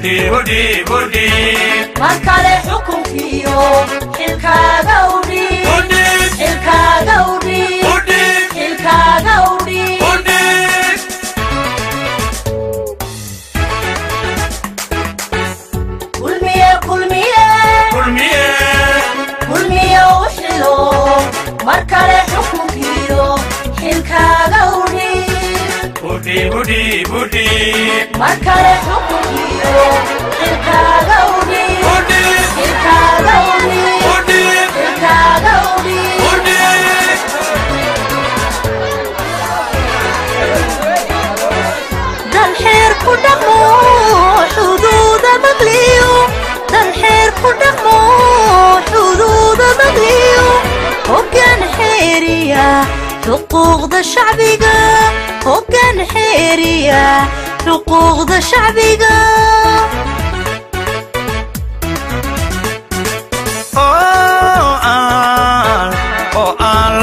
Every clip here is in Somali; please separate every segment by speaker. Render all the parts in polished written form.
Speaker 1: بودي
Speaker 2: markale xukunkiyo xilkaaga udhi xilkaaga udhi xilkaaga udhi kulmiye uxilo markale xukunkiyo xilkaaga udhi
Speaker 1: بودي
Speaker 2: markale xukunkiyo xilkaaga udhi xilkaaga udhi xilkaaga udhi dal xeer ku dhaqmo xuduuda maqliyo dal xeer ku dhaqmo xuduuda maqliyo hoggaan xeeriya xuquuqda shacbiga hoggaan xeeriya xuquuqda shacbiga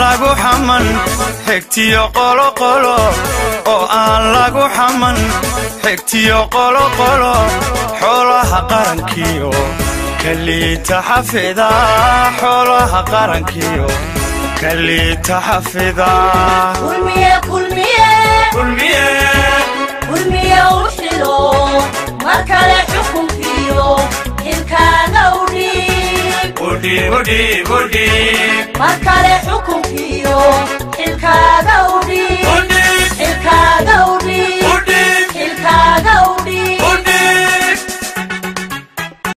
Speaker 1: lagu xaman xigtiyo qolo oo aan lagu xaman xigtiyo qolo xoolaha qarankiyo kaliita xafida xoolaha qarankiyo kaliita xafida
Speaker 2: kulmiye uxilo markale xukunkiyo xilkaaga udhi
Speaker 1: بودي
Speaker 2: markale xukunkiyo xilkaaga